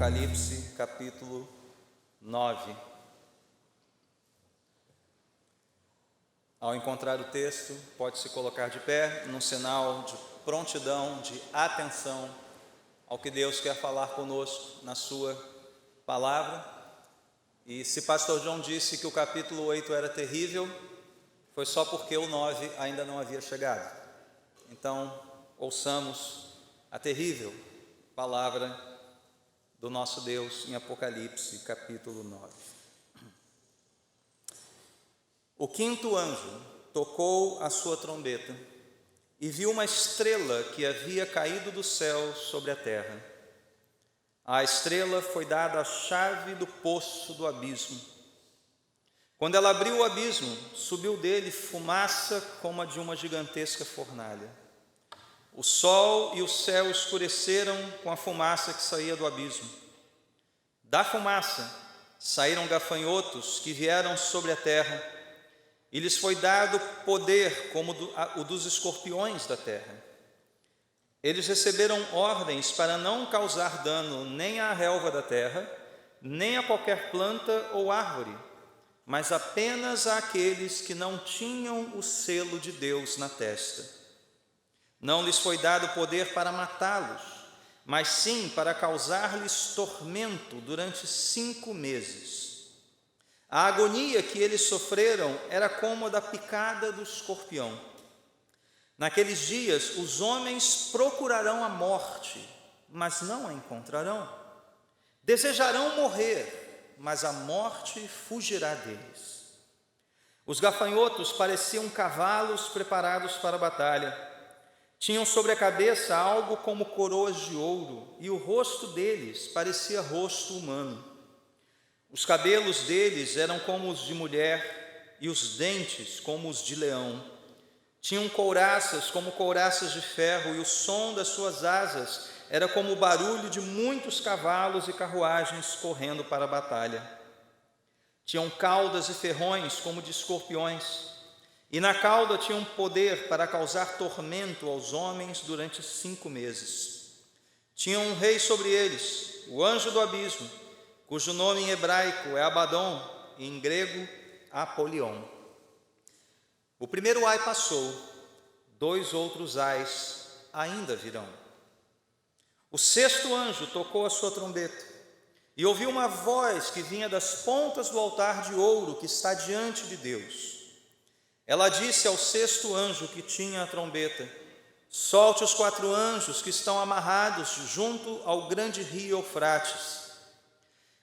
Apocalipse, capítulo 9. Ao encontrar o texto, pode se colocar de pé, num sinal de prontidão, de atenção ao que Deus quer falar conosco na sua palavra. E se pastor João disse que o capítulo 8 era terrível, foi só porque o 9 ainda não havia chegado. Então, ouçamos a terrível palavra do nosso Deus em Apocalipse, capítulo 9. O quinto anjo tocou a sua trombeta e viu uma estrela que havia caído do céu sobre a terra. À estrela foi dada a chave do poço do abismo. Quando ela abriu o abismo, subiu dele fumaça como a de uma gigantesca fornalha. O sol e o céu escureceram com a fumaça que saía do abismo. Da fumaça saíram gafanhotos que vieram sobre a terra, e lhes foi dado poder como o dos escorpiões da terra. Eles receberam ordens para não causar dano nem à relva da terra, nem a qualquer planta ou árvore, mas apenas àqueles que não tinham o selo de Deus na testa. Não lhes foi dado poder para matá-los, mas sim para causar-lhes tormento durante 5 meses. A agonia que eles sofreram era como a da picada do escorpião. Naqueles dias, os homens procurarão a morte, mas não a encontrarão. Desejarão morrer, mas a morte fugirá deles. Os gafanhotos pareciam cavalos preparados para a batalha. Tinham sobre a cabeça algo como coroas de ouro, e o rosto deles parecia rosto humano. Os cabelos deles eram como os de mulher, e os dentes como os de leão. Tinham couraças como couraças de ferro, e o som das suas asas era como o barulho de muitos cavalos e carruagens correndo para a batalha. Tinham caudas e ferrões como de escorpiões, e na cauda tinham poder para causar tormento aos homens durante 5 meses. Tinham um rei sobre eles, o anjo do abismo, cujo nome em hebraico é Abaddon e em grego Apolion. O primeiro ai passou, 2 outros ais ainda virão. O sexto anjo tocou a sua trombeta e ouviu uma voz que vinha das pontas do altar de ouro que está diante de Deus. Ela disse ao sexto anjo que tinha a trombeta: solte os 4 anjos que estão amarrados junto ao grande rio Eufrates.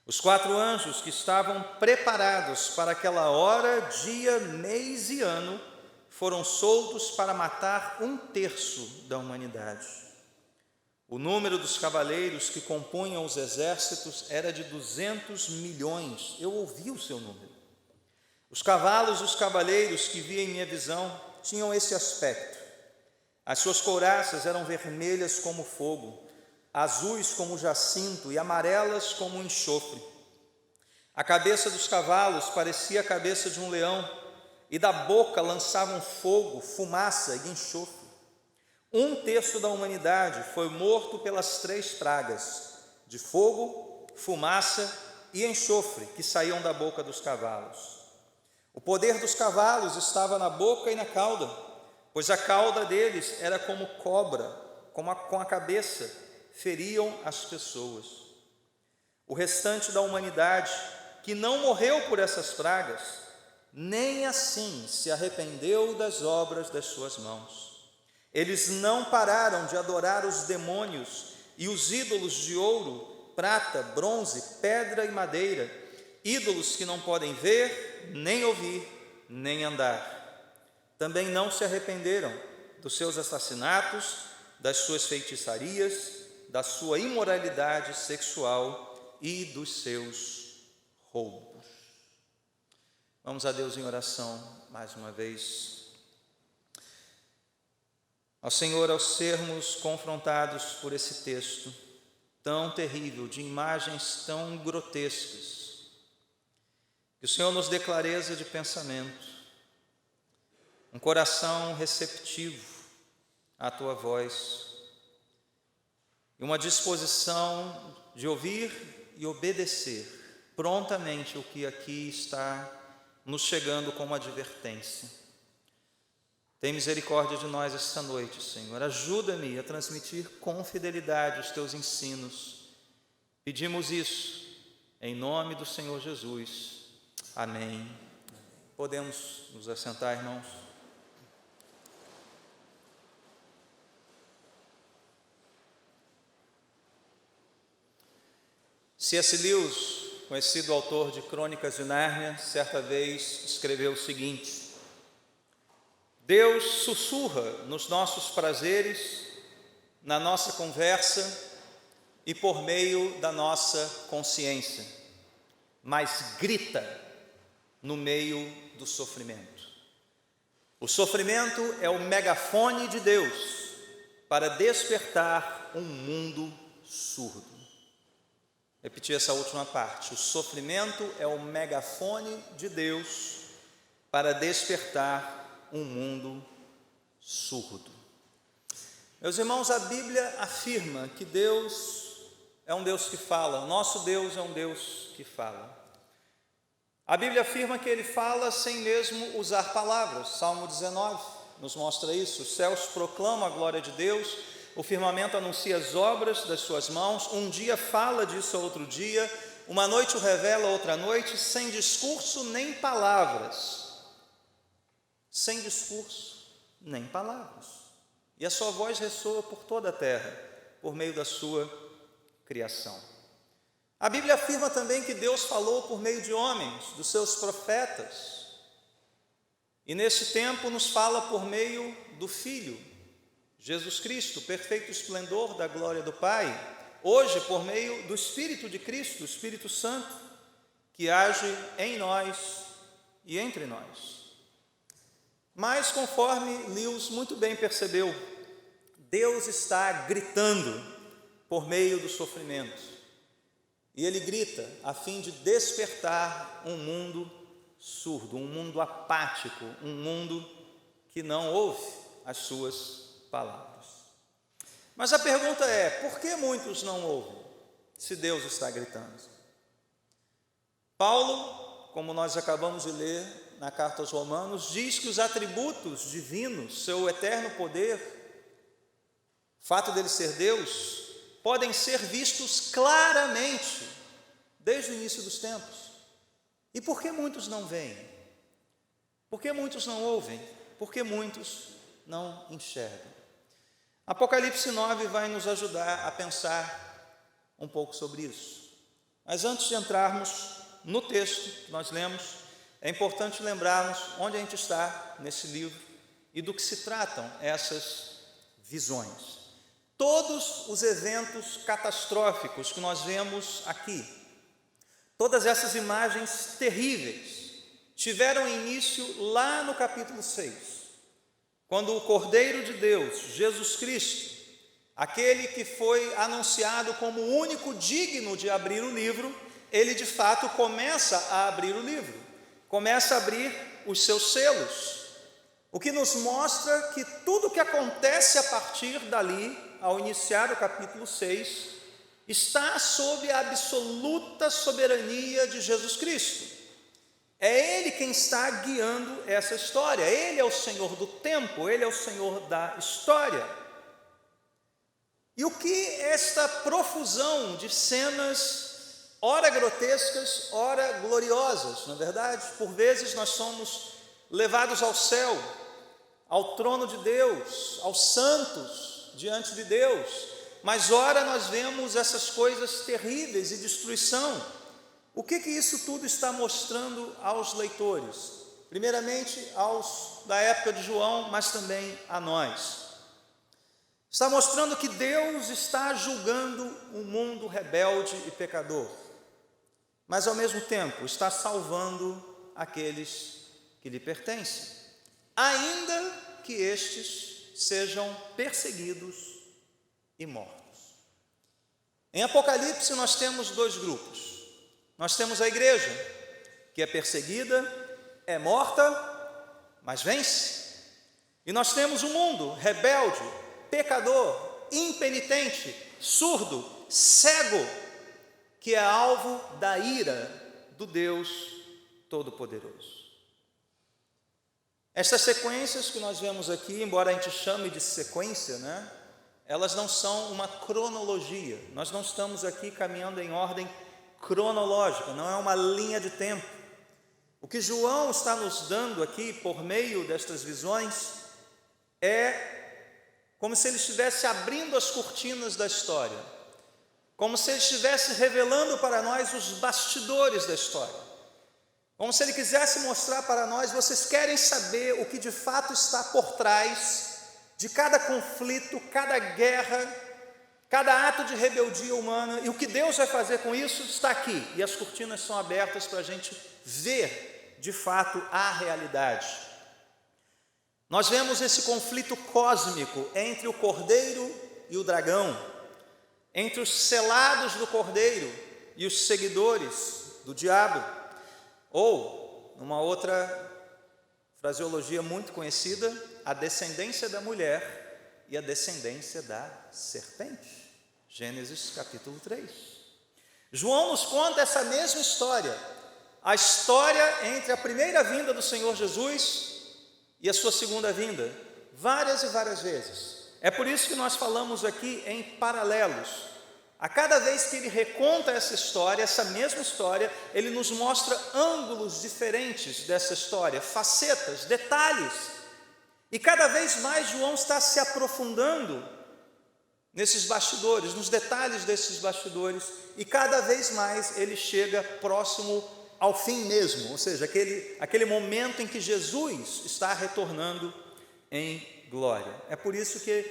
Os 4 anjos que estavam preparados para aquela hora, dia, mês e ano, foram soltos para matar 1/3 da humanidade. O número dos cavaleiros que compunham os exércitos era de 200 milhões. Eu ouvi o seu número. Os cavalos e os cavaleiros que vi em minha visão tinham esse aspecto. As suas couraças eram vermelhas como fogo, azuis como jacinto e amarelas como enxofre. A cabeça dos cavalos parecia a cabeça de um leão, e da boca lançavam fogo, fumaça e enxofre. 1/3 da humanidade foi morto pelas 3 pragas, de fogo, fumaça e enxofre, que saíam da boca dos cavalos. O poder dos cavalos estava na boca e na cauda, pois a cauda deles era como cobra, com a cabeça feriam as pessoas. O restante da humanidade, que não morreu por essas pragas, nem assim se arrependeu das obras das suas mãos. Eles não pararam de adorar os demônios e os ídolos de ouro, prata, bronze, pedra e madeira, ídolos que não podem ver, nem ouvir, nem andar. Também não se arrependeram dos seus assassinatos, das suas feitiçarias, da sua imoralidade sexual e dos seus roubos. Vamos a Deus em oração mais uma vez. Ao Senhor, ao sermos confrontados por esse texto tão terrível, de imagens tão grotescas, que o Senhor nos dê clareza de pensamento, um coração receptivo à Tua voz, e uma disposição de ouvir e obedecer prontamente o que aqui está nos chegando como advertência. Tem misericórdia de nós esta noite, Senhor. Ajuda-me a transmitir com fidelidade os teus ensinos. Pedimos isso em nome do Senhor Jesus. Amém. Podemos nos assentar, irmãos? C.S. Lewis, conhecido autor de Crônicas de Nárnia, certa vez escreveu o seguinte: Deus sussurra nos nossos prazeres, na nossa conversa e por meio da nossa consciência, mas grita no meio do sofrimento. O sofrimento é o megafone de Deus para despertar um mundo surdo. Repetir essa última parte. O sofrimento é o megafone de Deus para despertar um mundo surdo. Meus irmãos, a Bíblia afirma que Deus é um Deus que fala. Nosso Deus é um Deus que fala. A Bíblia afirma que Ele fala sem mesmo usar palavras. Salmo 19 nos mostra isso. Os céus proclamam a glória de Deus, o firmamento anuncia as obras das suas mãos. Um dia fala disso a outro dia, uma noite o revela a outra noite, sem discurso nem palavras. Sem discurso nem palavras. E a sua voz ressoa por toda a terra, por meio da sua criação. A Bíblia afirma também que Deus falou por meio de homens, dos seus profetas. E nesse tempo nos fala por meio do Filho, Jesus Cristo, perfeito esplendor da glória do Pai, hoje por meio do Espírito de Cristo, o Espírito Santo, que age em nós e entre nós. Mas, conforme Lewis muito bem percebeu, Deus está gritando por meio do sofrimento. E Ele grita a fim de despertar um mundo surdo, um mundo apático, um mundo que não ouve as suas palavras. Mas a pergunta é: por que muitos não ouvem, se Deus está gritando? Paulo, como nós acabamos de ler na carta aos Romanos, diz que os atributos divinos, seu eterno poder, o fato dele ser Deus, podem ser vistos claramente desde o início dos tempos. E por que muitos não veem? Por que muitos não ouvem? Por que muitos não enxergam? Apocalipse 9 vai nos ajudar a pensar um pouco sobre isso. Mas antes de entrarmos no texto que nós lemos, é importante lembrarmos onde a gente está nesse livro e do que se tratam essas visões. Todos os eventos catastróficos que nós vemos aqui, todas essas imagens terríveis, tiveram início lá no capítulo 6. Quando o Cordeiro de Deus, Jesus Cristo, aquele que foi anunciado como o único digno de abrir o livro, ele de fato começa a abrir o livro, começa a abrir os seus selos, o que nos mostra que tudo que acontece a partir dali, ao iniciar o capítulo 6, está sob a absoluta soberania de Jesus Cristo. É Ele quem está guiando essa história. Ele é o Senhor do tempo, Ele é o Senhor da história. E o que esta profusão de cenas, ora grotescas, ora gloriosas, não é verdade? Por vezes nós somos levados ao céu, ao trono de Deus, aos santos diante de Deus, mas ora nós vemos essas coisas terríveis e destruição. O que isso tudo está mostrando aos leitores? Primeiramente aos da época de João, mas também a nós. Está mostrando que Deus está julgando um mundo rebelde e pecador, mas ao mesmo tempo está salvando aqueles que lhe pertencem, ainda que estes sejam perseguidos e mortos. Em Apocalipse nós temos dois grupos. Nós temos a igreja, que é perseguida, é morta, mas vence. E nós temos o mundo rebelde, pecador, impenitente, surdo, cego, que é alvo da ira do Deus Todo-Poderoso. Estas sequências que nós vemos aqui, embora a gente chame de sequência, elas não são uma cronologia. Nós não estamos aqui caminhando em ordem cronológica, não é uma linha de tempo. O que João está nos dando aqui, por meio destas visões, é como se ele estivesse abrindo as cortinas da história, como se ele estivesse revelando para nós os bastidores da história, como se ele quisesse mostrar para nós: vocês querem saber o que de fato está por trás de cada conflito, cada guerra, cada ato de rebeldia humana, e o que Deus vai fazer com isso está aqui, e as cortinas são abertas para a gente ver de fato a realidade. Nós vemos esse conflito cósmico entre o Cordeiro e o dragão, entre os selados do Cordeiro e os seguidores do diabo, ou, numa outra fraseologia muito conhecida, a descendência da mulher e a descendência da serpente. Gênesis capítulo 3. João nos conta essa mesma história, a história entre a primeira vinda do Senhor Jesus e a sua segunda vinda, várias e várias vezes. É por isso que nós falamos aqui em paralelos. A cada vez que ele reconta essa história, essa mesma história, ele nos mostra ângulos diferentes dessa história, facetas, detalhes. E cada vez mais João está se aprofundando nesses bastidores, nos detalhes desses bastidores, e cada vez mais ele chega próximo ao fim mesmo, ou seja, aquele momento em que Jesus está retornando em glória. É por isso que,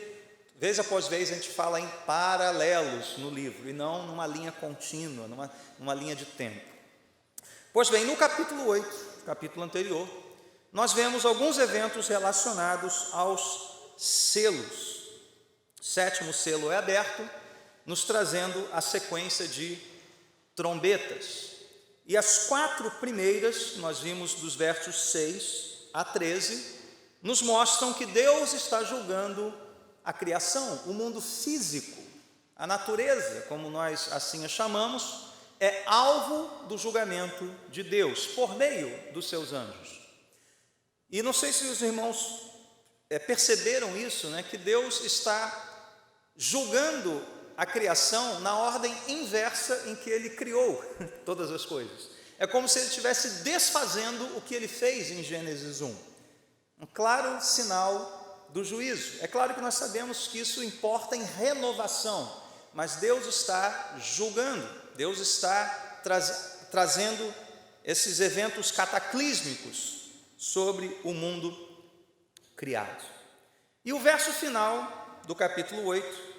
vez após vez, a gente fala em paralelos no livro, e não numa linha contínua, numa linha de tempo. Pois bem, no capítulo 8, capítulo anterior, nós vemos alguns eventos relacionados aos selos. O 7º selo é aberto, nos trazendo a sequência de trombetas. E as 4 primeiras, nós vimos dos versos 6 a 13, nos mostram que Deus está julgando a criação, o mundo físico, a natureza, como nós assim a chamamos, é alvo do julgamento de Deus, por meio dos seus anjos. E não sei se os irmãos perceberam isso, que Deus está julgando a criação na ordem inversa em que Ele criou todas as coisas. É como se Ele estivesse desfazendo o que Ele fez em Gênesis 1. Um claro sinal do juízo. É claro que nós sabemos que isso importa em renovação, mas Deus está julgando, Deus está trazendo esses eventos cataclísmicos sobre o mundo criado. E o verso final do capítulo 8,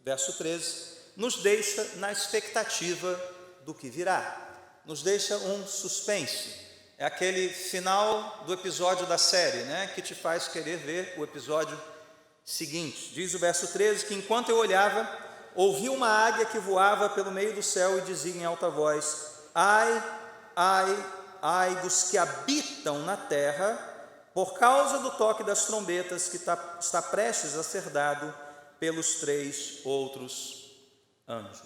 verso 13, nos deixa na expectativa do que virá, nos deixa um suspense. É aquele final do episódio da série, que te faz querer ver o episódio seguinte. Diz o verso 13 que enquanto eu olhava, ouvi uma águia que voava pelo meio do céu e dizia em alta voz: ai, ai, ai dos que habitam na terra, por causa do toque das trombetas que está prestes a ser dado pelos 3 outros anjos.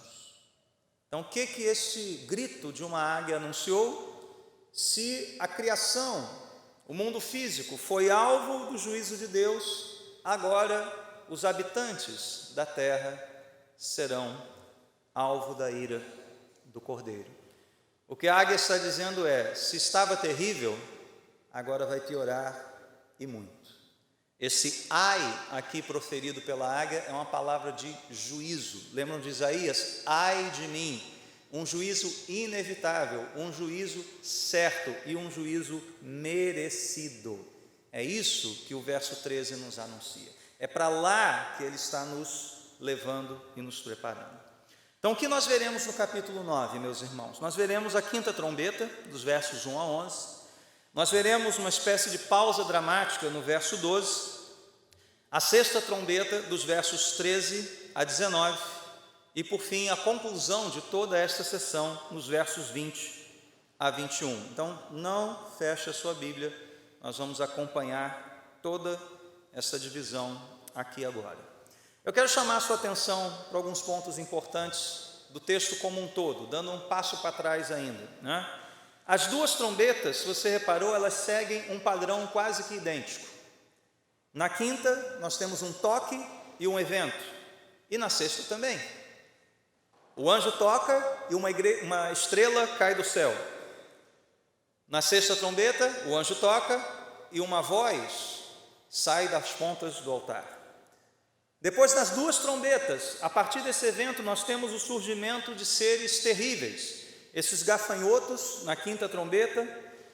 Então, o que este grito de uma águia anunciou? Se a criação, o mundo físico, foi alvo do juízo de Deus, agora os habitantes da terra serão alvo da ira do Cordeiro. O que a águia está dizendo é: se estava terrível, agora vai piorar e muito. Esse ai aqui proferido pela águia é uma palavra de juízo. Lembram de Isaías? Ai de mim, um juízo inevitável, um juízo certo e um juízo merecido. É isso que o verso 13 nos anuncia. É para lá que ele está nos levando e nos preparando. Então, o que nós veremos no capítulo 9, meus irmãos? Nós veremos a 5ª trombeta, dos versos 1 a 11. Nós veremos uma espécie de pausa dramática no verso 12, a 6ª trombeta, dos versos 13 a 19, e por fim a conclusão de toda esta sessão nos versos 20 a 21. Então não feche a sua Bíblia, nós vamos acompanhar toda essa divisão aqui agora. Eu quero chamar a sua atenção para alguns pontos importantes do texto como um todo, dando um passo para trás ainda, né? As duas trombetas, se você reparou, elas seguem um padrão quase que idêntico. Na quinta, nós temos um toque e um evento, e na sexta também. O anjo toca e uma estrela cai do céu. Na sexta trombeta, o anjo toca e uma voz sai das pontas do altar. Depois das duas trombetas, a partir desse evento, nós temos o surgimento de seres terríveis, esses gafanhotos na quinta trombeta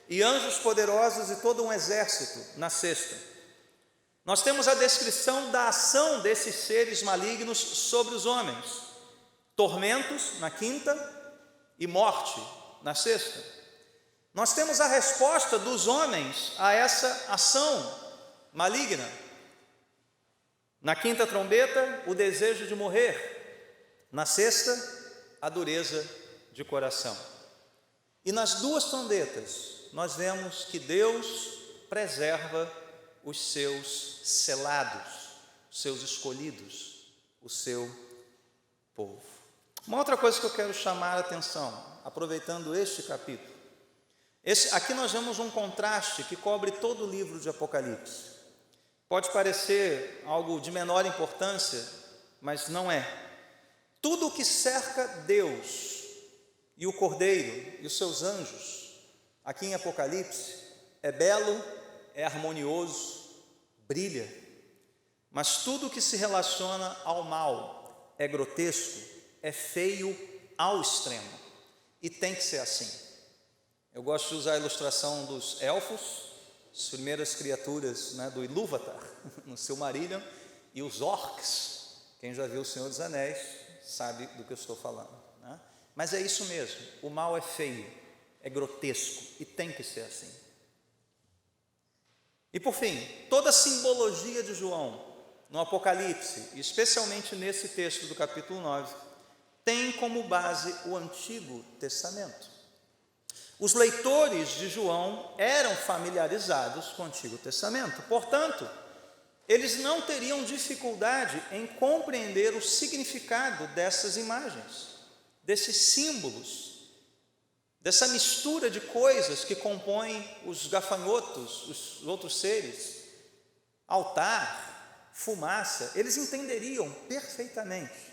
e anjos poderosos e todo um exército na sexta. Nós temos a descrição da ação desses seres malignos sobre os homens, tormentos na quinta e morte na sexta. Nós temos a resposta dos homens a essa ação maligna. Na quinta trombeta, o desejo de morrer. Na sexta, a dureza de coração. E nas duas trombetas, nós vemos que Deus preserva os seus selados, os seus escolhidos, o seu povo. Uma outra coisa que eu quero chamar a atenção, aproveitando este capítulo. Aqui nós vemos um contraste que cobre todo o livro de Apocalipse. Pode parecer algo de menor importância, mas não é. Tudo o que cerca Deus e o Cordeiro e os seus anjos, aqui em Apocalipse, é belo, é harmonioso, brilha. Mas tudo o que se relaciona ao mal é grotesco, é feio ao extremo. E tem que ser assim. Eu gosto de usar a ilustração dos elfos, as primeiras criaturas, né, do Ilúvatar, no Silmarillion, e os orcs. Quem já viu O Senhor dos Anéis sabe do que eu estou falando, né? Mas é isso mesmo, o mal é feio, é grotesco, e tem que ser assim. E por fim, toda a simbologia de João no Apocalipse, especialmente nesse texto do capítulo 9, tem como base o Antigo Testamento. Os leitores de João eram familiarizados com o Antigo Testamento, portanto, eles não teriam dificuldade em compreender o significado dessas imagens, desses símbolos, dessa mistura de coisas que compõem os gafanhotos, os outros seres, altar, fumaça. Eles entenderiam perfeitamente.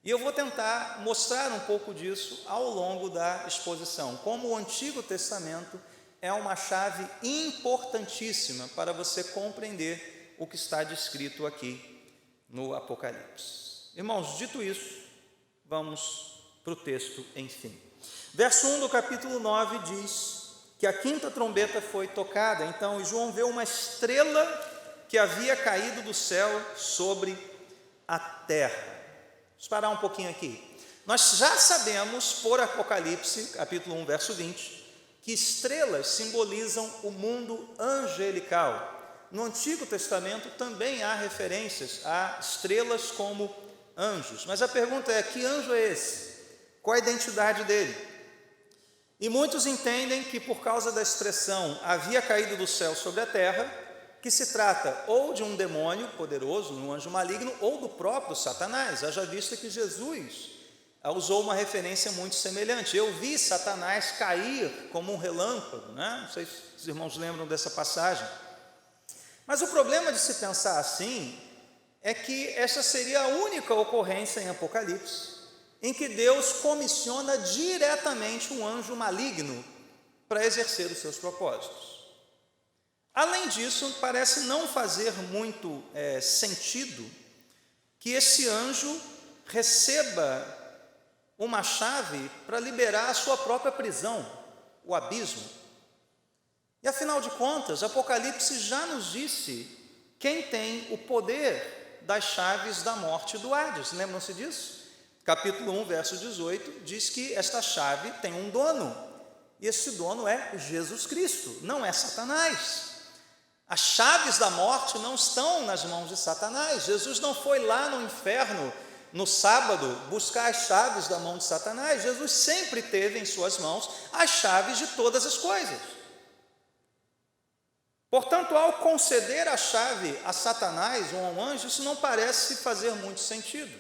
E eu vou tentar mostrar um pouco disso ao longo da exposição, como o Antigo Testamento é uma chave importantíssima para você compreender o que está descrito aqui no Apocalipse. Irmãos, dito isso, vamos para o texto, enfim. Verso 1 do capítulo 9 diz que a quinta trombeta foi tocada, então João vê uma estrela que havia caído do céu sobre a terra. Vamos parar um pouquinho aqui. Nós já sabemos, por Apocalipse, capítulo 1, verso 20, que estrelas simbolizam o mundo angelical. No Antigo Testamento também há referências a estrelas como anjos. Mas a pergunta é, que anjo é esse? Qual a identidade dele? E muitos entendem que por causa da expressão havia caído do céu sobre a terra, que se trata ou de um demônio poderoso, um anjo maligno, ou do próprio Satanás. Haja vista que Jesus usou uma referência muito semelhante. Eu vi Satanás cair como um relâmpago, né? Não sei se os irmãos lembram dessa passagem. Mas o problema de se pensar assim é que essa seria a única ocorrência em Apocalipse em que Deus comissiona diretamente um anjo maligno para exercer os seus propósitos. Além disso, parece não fazer muito sentido que esse anjo receba uma chave para liberar a sua própria prisão, o abismo. E afinal de contas, Apocalipse já nos disse quem tem o poder das chaves da morte e do Hades. Lembram-se disso? Capítulo 1, verso 18, diz que esta chave tem um dono, e esse dono é Jesus Cristo, não é Satanás. As chaves da morte não estão nas mãos de Satanás. Jesus não foi lá no inferno, no sábado, buscar as chaves da mão de Satanás. Jesus sempre teve em suas mãos as chaves de todas as coisas. Portanto, ao conceder a chave a Satanás ou a um anjo, isso não parece fazer muito sentido.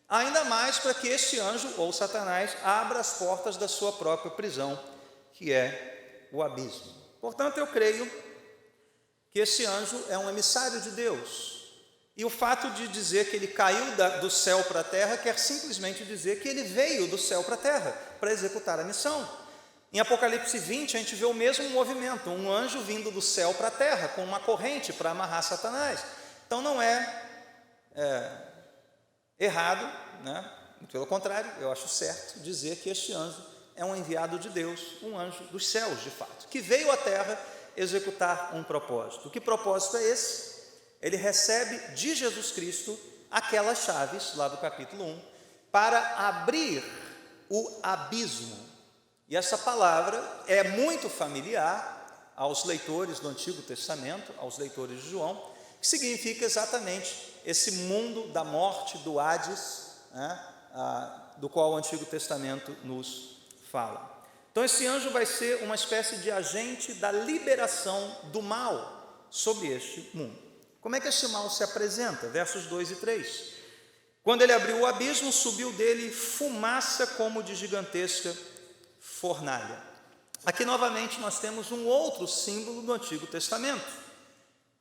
Ainda mais para que este anjo ou Satanás abra as portas da sua própria prisão, que é o abismo. Portanto, eu creio que esse anjo é um emissário de Deus. E o fato de dizer que ele caiu do céu para a terra quer simplesmente dizer que ele veio do céu para a terra para executar a missão. Em Apocalipse 20, a gente vê o mesmo movimento, um anjo vindo do céu para a terra, com uma corrente para amarrar Satanás. Então não é errado, né? Pelo contrário, eu acho certo dizer que este anjo é um enviado de Deus, um anjo dos céus, de fato, que veio à terra executar um propósito. Que propósito é esse? Ele recebe de Jesus Cristo aquelas chaves, lá do capítulo 1, para abrir o abismo. E essa palavra é muito familiar aos leitores do Antigo Testamento, aos leitores de João, que significa exatamente esse mundo da morte, do Hades, né, do qual o Antigo Testamento nos fala. Então esse anjo vai ser uma espécie de agente da liberação do mal sobre este mundo. Como é que esse mal se apresenta? Versos 2 e 3. Quando ele abriu o abismo, subiu dele fumaça como de gigantesca fornalha. Aqui novamente nós temos um outro símbolo do Antigo Testamento.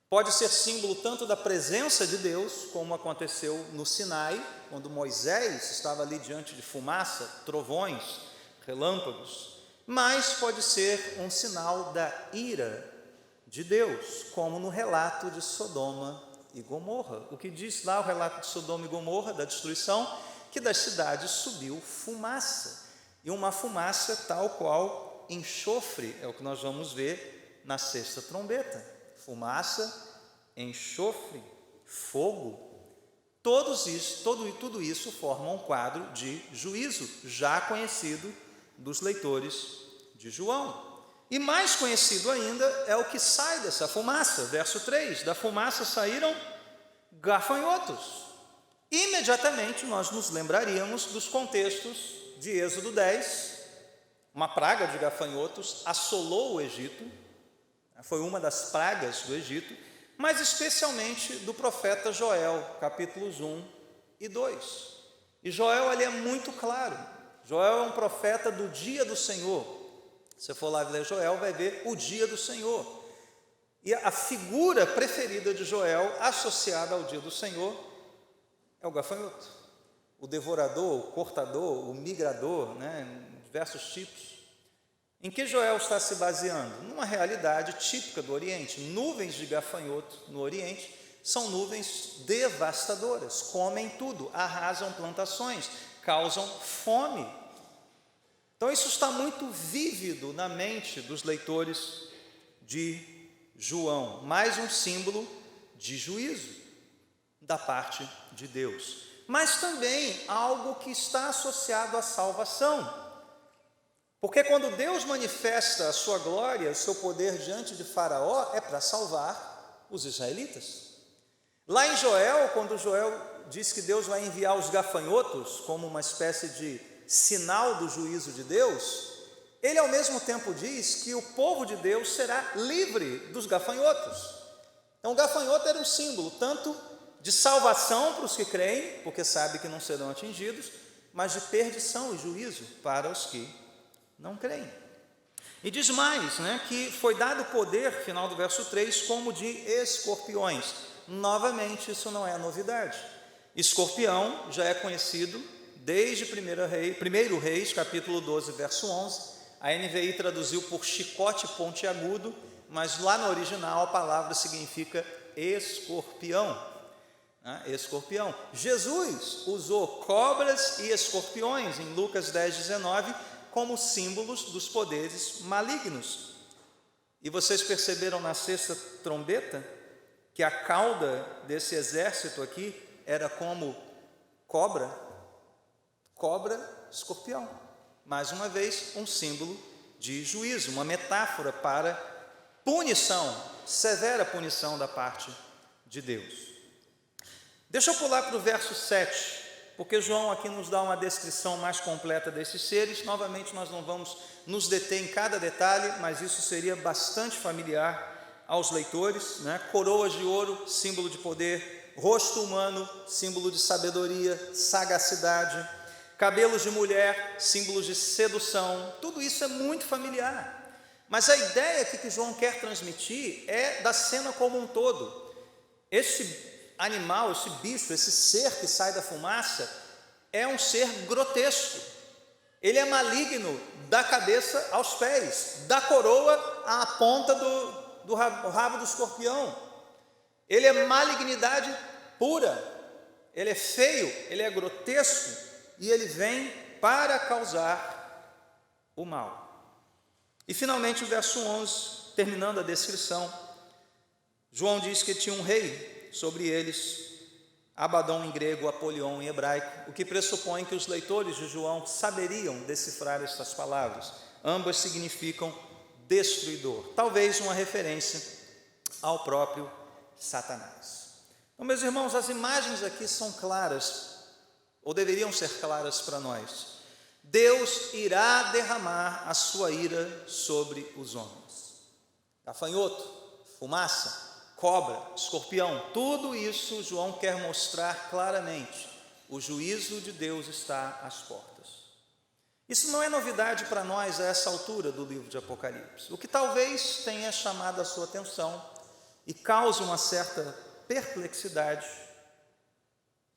Pode ser símbolo tanto da presença de Deus, como aconteceu no Sinai, quando Moisés estava ali diante de fumaça, trovões, relâmpagos, mas pode ser um sinal da ira de Deus, como no relato de Sodoma e Gomorra. O que diz lá o relato de Sodoma e Gomorra, da destruição, que das cidades subiu fumaça. E uma fumaça tal qual enxofre, é o que nós vamos ver na sexta trombeta. Fumaça, enxofre, fogo, tudo isso forma um quadro de juízo, já conhecido dos leitores de João. E mais conhecido ainda é o que sai dessa fumaça, verso 3, da fumaça saíram gafanhotos. Imediatamente nós nos lembraríamos dos contextos de Êxodo 10, uma praga de gafanhotos assolou o Egito, foi uma das pragas do Egito, mas especialmente do profeta Joel, capítulos 1 e 2. E Joel ali é muito claro, Joel é um profeta do dia do Senhor. Se você for lá ler Joel, vai ver o dia do Senhor. E a figura preferida de Joel, associada ao dia do Senhor, é o gafanhoto. O devorador, o cortador, o migrador, né, diversos tipos. Em que Joel está se baseando? Numa realidade típica do Oriente. Nuvens de gafanhoto no Oriente são nuvens devastadoras, comem tudo, arrasam plantações, causam fome. Então isso está muito vívido na mente dos leitores de João, mais um símbolo de juízo da parte de Deus. Mas também algo que está associado à salvação. Porque quando Deus manifesta a sua glória, o seu poder diante de Faraó, é para salvar os israelitas. Lá em Joel, quando Joel diz que Deus vai enviar os gafanhotos como uma espécie de sinal do juízo de Deus, ele ao mesmo tempo diz que o povo de Deus será livre dos gafanhotos. Então o gafanhoto era um símbolo tanto de salvação para os que creem, porque sabe que não serão atingidos, mas de perdição e juízo para os que não creem. E diz mais, né, que foi dado poder, final do verso 3, como de escorpiões. Novamente, isso não é novidade. Escorpião já é conhecido desde 1 Reis, capítulo 12, verso 11. A NVI traduziu por chicote pontiagudo, mas lá no original a palavra significa escorpião. Escorpião. Jesus usou cobras e escorpiões em Lucas 10, 19 como símbolos dos poderes malignos. E vocês perceberam na sexta trombeta que a cauda desse exército aqui era como cobra, escorpião. Mais uma vez, um símbolo de juízo, uma metáfora para punição, severa punição da parte de Deus. Deixa eu pular para o verso 7, porque João aqui nos dá uma descrição mais completa desses seres. Novamente nós não vamos nos deter em cada detalhe, mas isso seria bastante familiar aos leitores, né? Coroas de ouro, símbolo de poder, rosto humano, símbolo de sabedoria, sagacidade, cabelos de mulher, símbolos de sedução. Tudo isso é muito familiar. Mas a ideia aqui que João quer transmitir é da cena como um todo. Esse animal, esse bicho, esse ser que sai da fumaça é um ser grotesco. Ele é maligno da cabeça aos pés, da coroa à ponta do rabo do escorpião. Ele é malignidade pura. Ele é feio, ele é grotesco e ele vem para causar o mal. E finalmente o verso 11, terminando a descrição, João diz que tinha um rei sobre eles, Abadão em grego, Apolion em hebraico, o que pressupõe que os leitores de João saberiam decifrar estas palavras. Ambas significam destruidor, talvez uma referência ao próprio Satanás. Então, meus irmãos, as imagens aqui são claras, ou deveriam ser claras para nós. Deus irá derramar a sua ira sobre os homens. Gafanhoto, fumaça, cobra, escorpião, tudo isso João quer mostrar claramente. O juízo de Deus está às portas. Isso não é novidade para nós a essa altura do livro de Apocalipse. O que talvez tenha chamado a sua atenção e cause uma certa perplexidade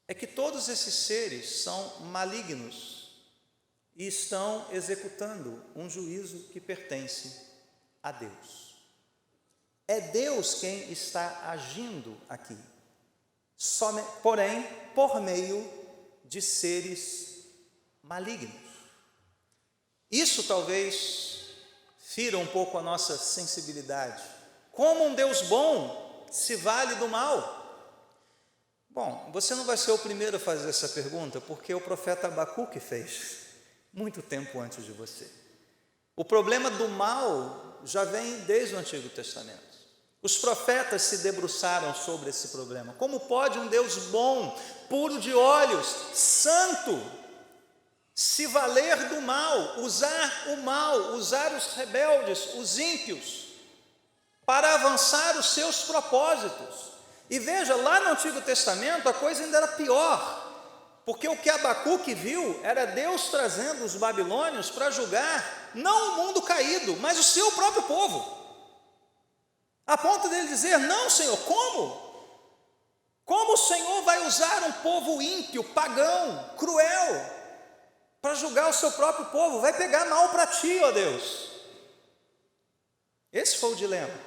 é que todos esses seres são malignos e estão executando um juízo que pertence a Deus. É Deus quem está agindo aqui, porém, por meio de seres malignos. Isso talvez fira um pouco a nossa sensibilidade. Como um Deus bom se vale do mal? Bom, você não vai ser o primeiro a fazer essa pergunta, porque o profeta Abacuque fez muito tempo antes de você. O problema do mal já vem desde o Antigo Testamento. Os profetas se debruçaram sobre esse problema. Como pode um Deus bom, puro de olhos, santo, se valer do mal, usar o mal, usar os rebeldes, os ímpios, para avançar os seus propósitos? E veja, lá no Antigo Testamento a coisa ainda era pior, porque o que Abacuque viu era Deus trazendo os babilônios para julgar não o mundo caído, mas o seu próprio povo. A ponto dele dizer: não, Senhor, como? Como o Senhor vai usar um povo ímpio, pagão, cruel, para julgar o seu próprio povo? Vai pegar mal para ti, ó Deus. Esse foi o dilema.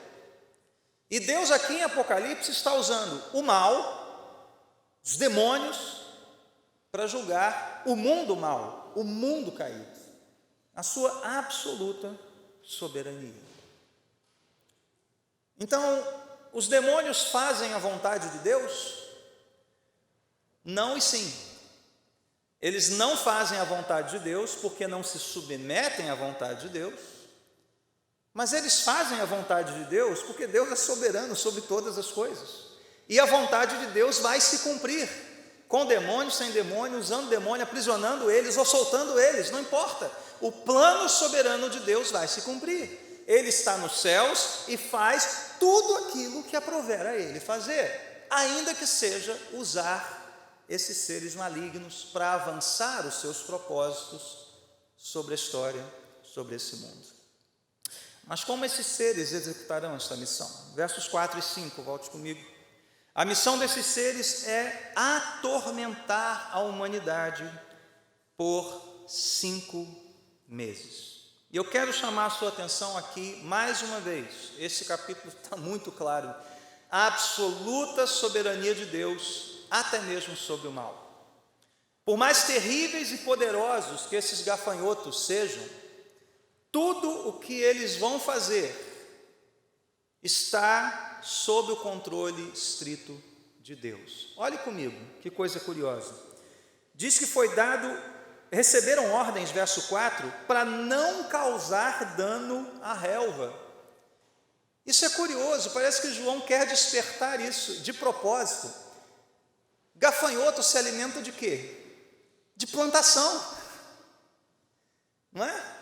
E Deus aqui em Apocalipse está usando o mal, os demônios, para julgar o mundo mal, o mundo caído, a sua absoluta soberania. Então, os demônios fazem a vontade de Deus? Não e sim. Eles não fazem a vontade de Deus porque não se submetem à vontade de Deus, mas eles fazem a vontade de Deus porque Deus é soberano sobre todas as coisas. E a vontade de Deus vai se cumprir, com demônio, sem demônio, usando demônio, aprisionando eles ou soltando eles, não importa. O plano soberano de Deus vai se cumprir. Ele está nos céus e faz tudo aquilo que aprouver a ele fazer, ainda que seja usar esses seres malignos para avançar os seus propósitos sobre a história, sobre esse mundo. Mas como esses seres executarão esta missão? Versos 4 e 5, volte comigo. A missão desses seres é atormentar a humanidade por 5 meses. E eu quero chamar a sua atenção aqui, mais uma vez, esse capítulo está muito claro, a absoluta soberania de Deus, até mesmo sobre o mal. Por mais terríveis e poderosos que esses gafanhotos sejam, tudo o que eles vão fazer está sob o controle estrito de Deus. Olhe comigo, que coisa curiosa. Diz que receberam ordens, verso 4, para não causar dano à relva. Isso é curioso, parece que João quer despertar isso de propósito. Gafanhoto se alimenta de quê? De plantação, não é?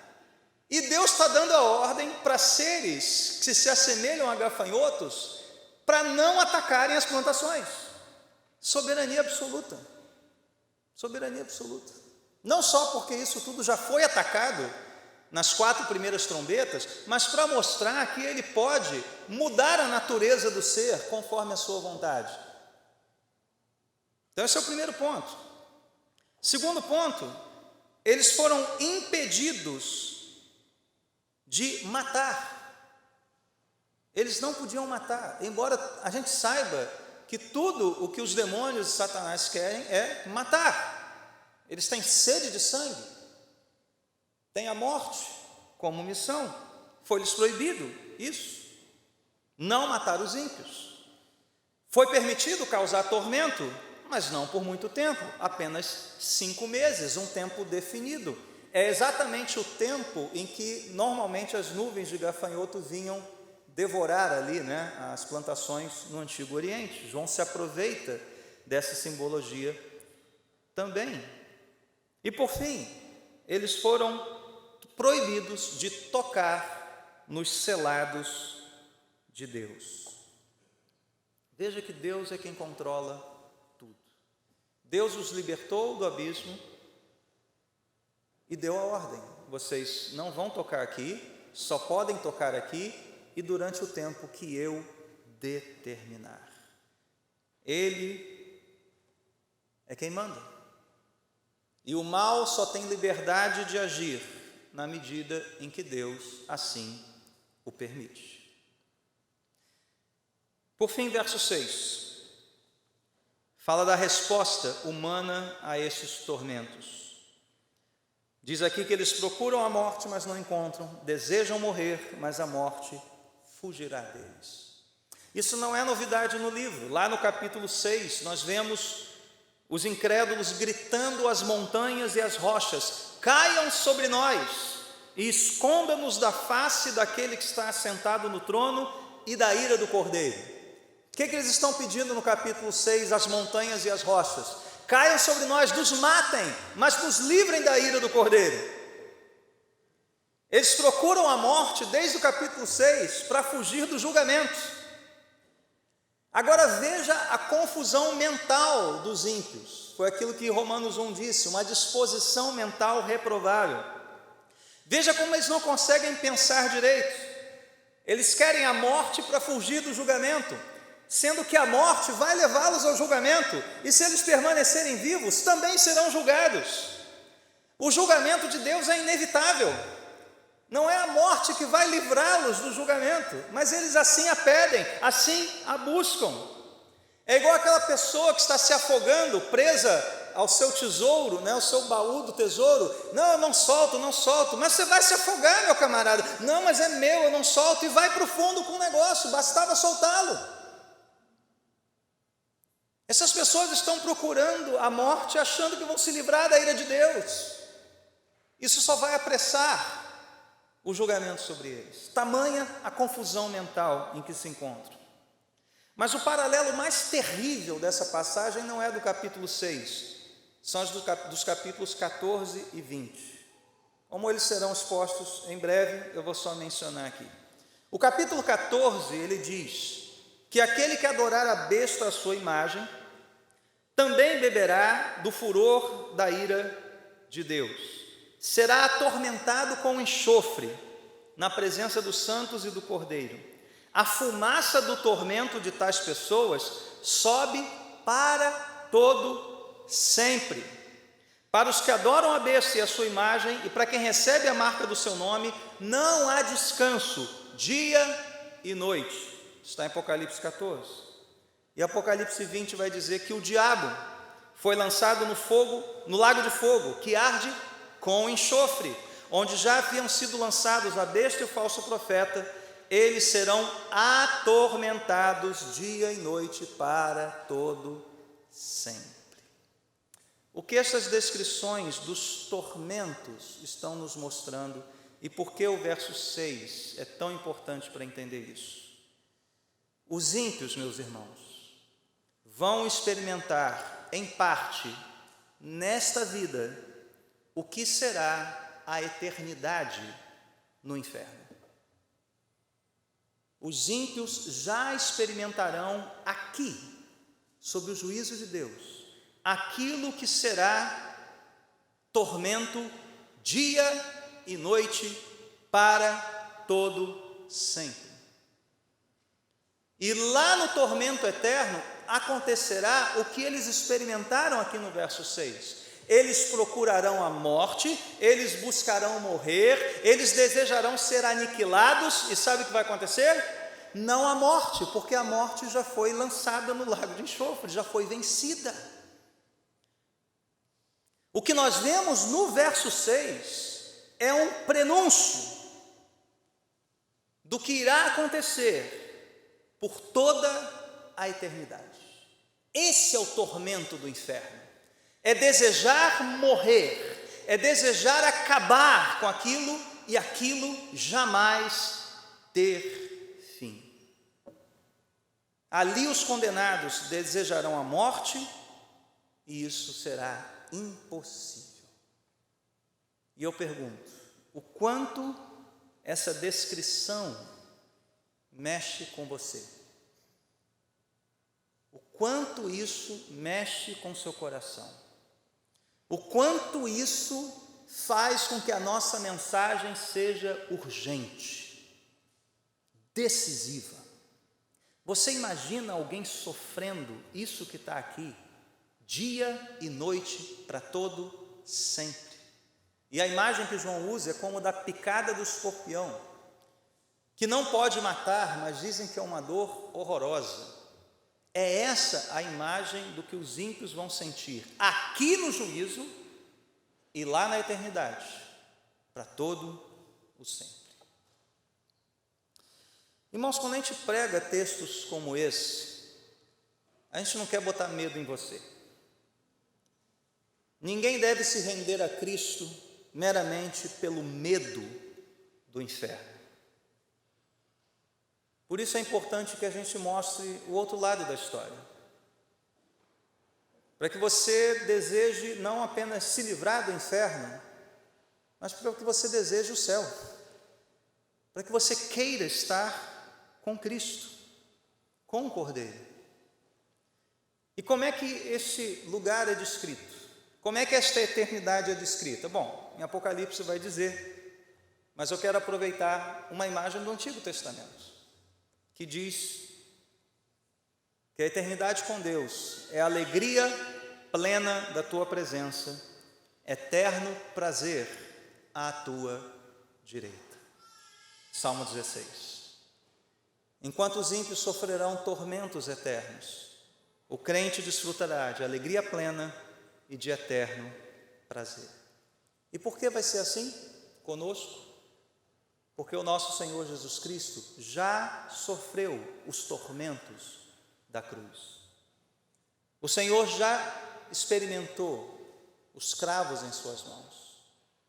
E Deus está dando a ordem para seres que se assemelham a gafanhotos para não atacarem as plantações. Soberania absoluta. Soberania absoluta. Não só porque isso tudo já foi atacado nas 4 primeiras trombetas, mas para mostrar que ele pode mudar a natureza do ser conforme a sua vontade. Então esse é o primeiro ponto. Segundo ponto, eles foram impedidos de matar. Eles não podiam matar, embora a gente saiba que tudo o que os demônios e Satanás querem é matar. Eles têm sede de sangue, têm a morte como missão. Foi-lhes proibido isso, não matar os ímpios. Foi permitido causar tormento, mas não por muito tempo, apenas 5 meses, um tempo definido. É exatamente o tempo em que normalmente as nuvens de gafanhoto vinham devorar ali, as plantações no Antigo Oriente. João se aproveita dessa simbologia também. E por fim, eles foram proibidos de tocar nos selados de Deus. Veja que Deus é quem controla tudo. Deus os libertou do abismo e deu a ordem: vocês não vão tocar aqui, só podem tocar aqui e durante o tempo que eu determinar. Ele é quem manda. E o mal só tem liberdade de agir na medida em que Deus assim o permite. Por fim, verso 6, fala da resposta humana a esses tormentos. Diz aqui que eles procuram a morte, mas não encontram, desejam morrer, mas a morte fugirá deles. Isso não é novidade no livro. Lá no capítulo 6, nós vemos os incrédulos gritando às montanhas e às rochas: caiam sobre nós e esconda-nos da face daquele que está assentado no trono e da ira do Cordeiro. O que eles estão pedindo no capítulo 6, às montanhas e às rochas? Caiam sobre nós, nos matem, mas nos livrem da ira do Cordeiro. Eles procuram a morte desde o capítulo 6 para fugir do julgamento. Agora veja a confusão mental dos ímpios. Foi aquilo que Romanos 1 disse, uma disposição mental reprovável. Veja como eles não conseguem pensar direito. Eles querem a morte para fugir do julgamento, sendo que a morte vai levá-los ao julgamento, e se eles permanecerem vivos, também serão julgados. O julgamento de Deus é inevitável. Não é a morte que vai livrá-los do julgamento, mas eles assim a pedem, assim a buscam. É igual aquela pessoa que está se afogando, presa ao seu tesouro, ao seu baú do tesouro. Não, eu não solto, mas você vai se afogar, meu camarada. Não, mas é meu, eu não solto, e vai para o fundo com o negócio, bastava soltá-lo. Essas pessoas estão procurando a morte, achando que vão se livrar da ira de Deus. Isso só vai apressar o julgamento sobre eles. Tamanha a confusão mental em que se encontram. Mas o paralelo mais terrível dessa passagem não é do capítulo 6, são os dos capítulos 14 e 20. Como eles serão expostos em breve, eu vou só mencionar aqui. O capítulo 14, ele diz que aquele que adorar a besta à sua imagem, também beberá do furor da ira de Deus. Será atormentado com enxofre na presença dos santos e do Cordeiro. A fumaça do tormento de tais pessoas sobe para todo sempre. Para os que adoram a besta e a sua imagem, e para quem recebe a marca do seu nome, não há descanso, dia e noite. Está em Apocalipse 14. E Apocalipse 20 vai dizer que o diabo foi lançado no fogo, no lago de fogo, que arde com enxofre, onde já haviam sido lançados a besta e o falso profeta. Eles serão atormentados dia e noite para todo sempre. O que essas descrições dos tormentos estão nos mostrando e por que o verso 6 é tão importante para entender isso? Os ímpios, meus irmãos, vão experimentar em parte nesta vida o que será a eternidade no inferno. Os ímpios já experimentarão aqui, sob o juízo de Deus, aquilo que será tormento dia e noite para todo sempre. E lá no tormento eterno acontecerá o que eles experimentaram aqui no verso 6. Eles procurarão a morte, eles buscarão morrer, eles desejarão ser aniquilados, e sabe o que vai acontecer? Não a morte, porque a morte já foi lançada no lago de enxofre, já foi vencida. O que nós vemos no verso 6 é um prenúncio do que irá acontecer por toda a eternidade. Esse é o tormento do inferno. É desejar morrer, é desejar acabar com aquilo e aquilo jamais ter fim. Ali os condenados desejarão a morte e isso será impossível. E eu pergunto, o quanto essa descrição mexe com você? O quanto isso mexe com seu coração? O quanto isso faz com que a nossa mensagem seja urgente, decisiva. Você imagina alguém sofrendo isso que está aqui, dia e noite, para todo sempre? E a imagem que João usa é como da picada do escorpião, que não pode matar, mas dizem que é uma dor horrorosa. É essa a imagem do que os ímpios vão sentir aqui no juízo e lá na eternidade, para todo o sempre. Irmãos, quando a gente prega textos como esse, a gente não quer botar medo em você. Ninguém deve se render a Cristo meramente pelo medo do inferno. Por isso é importante que a gente mostre o outro lado da história, para que você deseje não apenas se livrar do inferno, mas para que você deseje o céu, para que você queira estar com Cristo, com o Cordeiro. E como é que esse lugar é descrito? Como é que esta eternidade é descrita? Bom, em Apocalipse vai dizer, mas eu quero aproveitar uma imagem do Antigo Testamento, que diz que a eternidade com Deus é a alegria plena da tua presença, eterno prazer à tua direita. Salmo 16. Enquanto os ímpios sofrerão tormentos eternos, o crente desfrutará de alegria plena e de eterno prazer. E por que vai ser assim conosco? Porque o nosso Senhor Jesus Cristo já sofreu os tormentos da cruz. O Senhor já experimentou os cravos em suas mãos.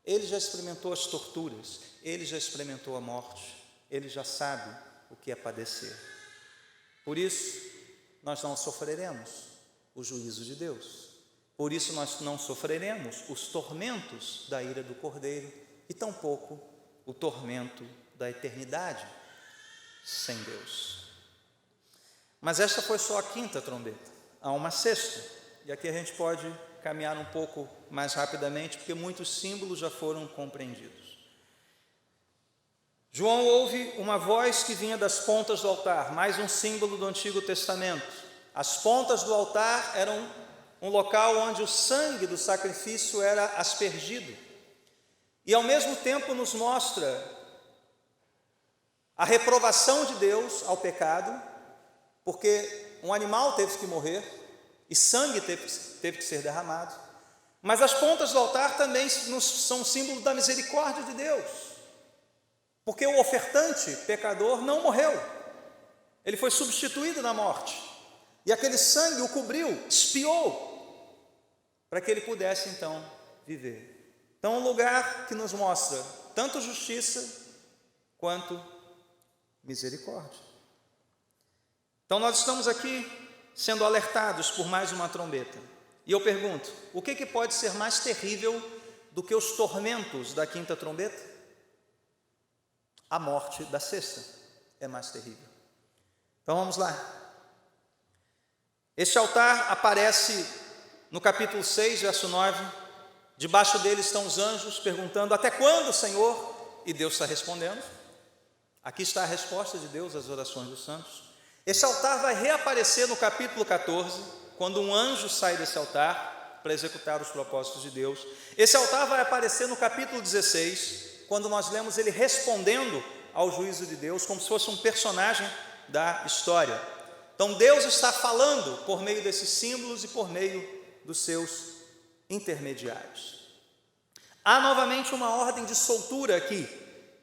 Ele já experimentou as torturas, ele já experimentou a morte, ele já sabe o que é padecer. Por isso, nós não sofreremos o juízo de Deus. Por isso, nós não sofreremos os tormentos da ira do Cordeiro e tampouco o tormento da eternidade sem Deus. Mas esta foi só a quinta trombeta. Há uma sexta, e aqui a gente pode caminhar um pouco mais rapidamente, porque muitos símbolos já foram compreendidos. João ouve uma voz que vinha das pontas do altar, mais um símbolo do Antigo Testamento. As pontas do altar eram um local onde o sangue do sacrifício era aspergido. E ao mesmo tempo nos mostra a reprovação de Deus ao pecado, porque um animal teve que morrer e sangue teve que ser derramado. Mas as pontas do altar também são símbolo da misericórdia de Deus, porque o ofertante pecador não morreu, ele foi substituído na morte, e aquele sangue o cobriu, expiou, para que ele pudesse então viver. Então, um lugar que nos mostra tanto justiça quanto misericórdia. Então, nós estamos aqui sendo alertados por mais uma trombeta. E eu pergunto, o que pode ser mais terrível do que os tormentos da quinta trombeta? A morte da sexta é mais terrível. Então vamos lá. Este altar aparece no capítulo 6, verso 9. Debaixo dele estão os anjos perguntando: até quando, Senhor? E Deus está respondendo. Aqui está a resposta de Deus às orações dos santos. Esse altar vai reaparecer no capítulo 14, quando um anjo sai desse altar para executar os propósitos de Deus. Esse altar vai aparecer no capítulo 16, quando nós lemos ele respondendo ao juízo de Deus, como se fosse um personagem da história. Então Deus está falando por meio desses símbolos e por meio dos seus intermediários. Há novamente uma ordem de soltura aqui.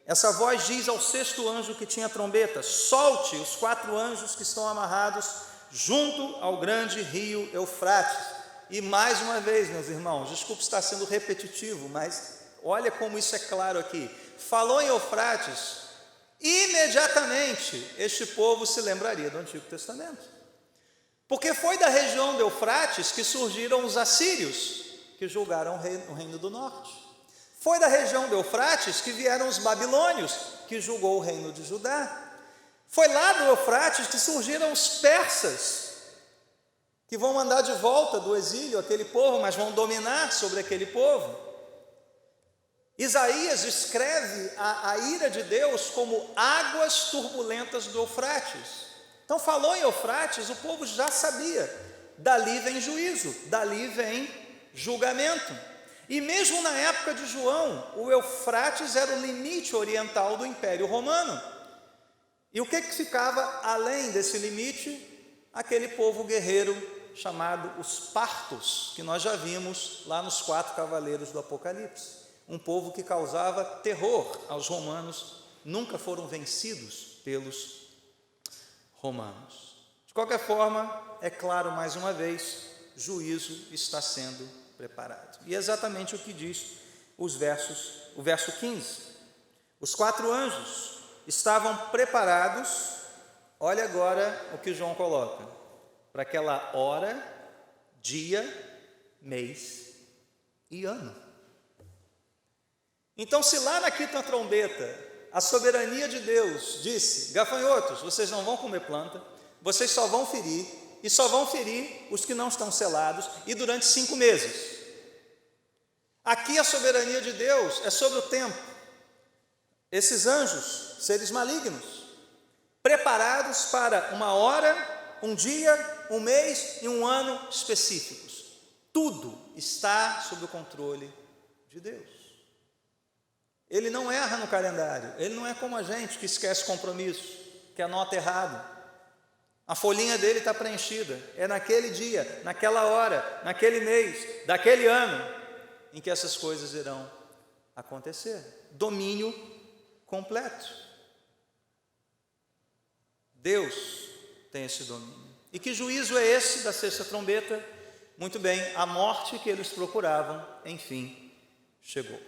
Essa voz diz ao sexto anjo que tinha trombeta: solte os 4 anjos que estão amarrados junto ao grande rio Eufrates. E mais uma vez, meus irmãos, desculpe estar sendo repetitivo, mas olha como isso é claro aqui. Falou em Eufrates, imediatamente este povo se lembraria do Antigo Testamento. Porque foi da região de Eufrates que surgiram os assírios, que julgaram o reino do norte. Foi da região de Eufrates que vieram os babilônios, que julgou o reino de Judá. Foi lá do Eufrates que surgiram os persas, que vão mandar de volta do exílio aquele povo, mas vão dominar sobre aquele povo. Isaías descreve a ira de Deus como águas turbulentas do Eufrates. Então falou em Eufrates, o povo já sabia, dali vem juízo, dali vem julgamento. E mesmo na época de João, o Eufrates era o limite oriental do Império Romano. E o que ficava além desse limite? Aquele povo guerreiro chamado os partos, que nós já vimos lá nos 4 cavaleiros do Apocalipse. Um povo que causava terror aos romanos, nunca foram vencidos pelos romanos. De qualquer forma, é claro, mais uma vez, juízo está sendo preparado. E é exatamente o que diz o verso 15. Os 4 anjos estavam preparados, olha agora o que João coloca, para aquela hora, dia, mês e ano. Então, se lá na quinta trombeta, a soberania de Deus disse: gafanhotos, vocês não vão comer planta, vocês só vão ferir, e só vão ferir os que não estão selados, e durante 5 meses. Aqui a soberania de Deus é sobre o tempo. Esses anjos, seres malignos, preparados para uma hora, um dia, um mês e um ano específicos. Tudo está sob o controle de Deus. Ele não erra no calendário, ele não é como a gente que esquece compromisso, que anota errado. A folhinha dele está preenchida, é naquele dia, naquela hora, naquele mês, daquele ano, em que essas coisas irão acontecer. Domínio completo. Deus tem esse domínio. E que juízo é esse da sexta trombeta? Muito bem, a morte que eles procuravam, enfim, chegou.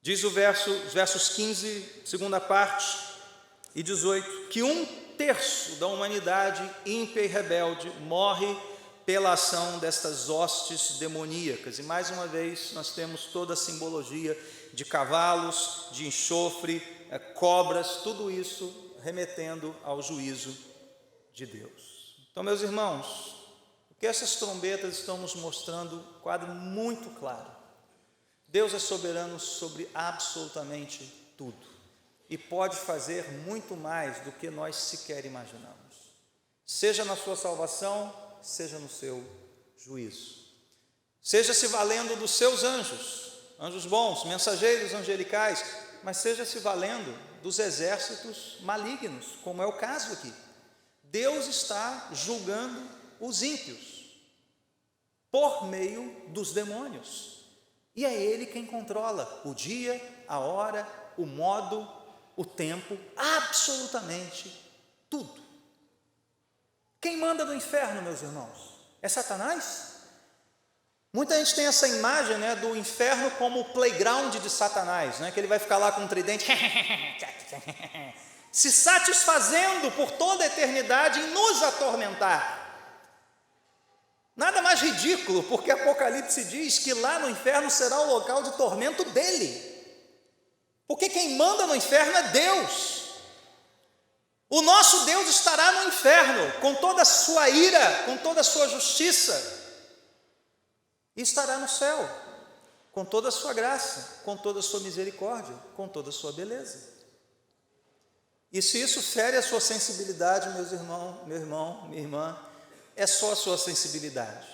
Diz os versos 15, segunda parte, e 18, que 1/3 da humanidade ímpia e rebelde morre pela ação destas hostes demoníacas. E mais uma vez nós temos toda a simbologia de cavalos, de enxofre, cobras, tudo isso remetendo ao juízo de Deus. Então, meus irmãos, o que essas trombetas estão nos mostrando, um quadro muito claro. Deus é soberano sobre absolutamente tudo e pode fazer muito mais do que nós sequer imaginamos, seja na sua salvação, seja no seu juízo, seja se valendo dos seus anjos, anjos bons, mensageiros angelicais, mas seja se valendo dos exércitos malignos, como é o caso aqui. Deus está julgando os ímpios por meio dos demônios, e é Ele quem controla o dia, a hora, o modo, o tempo, absolutamente tudo. Quem manda no inferno, meus irmãos? É Satanás? Muita gente tem essa imagem, do inferno como o playground de Satanás, que ele vai ficar lá com um tridente, se satisfazendo por toda a eternidade em nos atormentar. Nada mais ridículo, porque Apocalipse diz que lá no inferno será o local de tormento dele. Porque quem manda no inferno é Deus. O nosso Deus estará no inferno com toda a sua ira, com toda a sua justiça, e estará no céu com toda a sua graça, com toda a sua misericórdia, com toda a sua beleza. E se isso fere a sua sensibilidade, meus irmãos, meu irmão, minha irmã, é só a sua sensibilidade,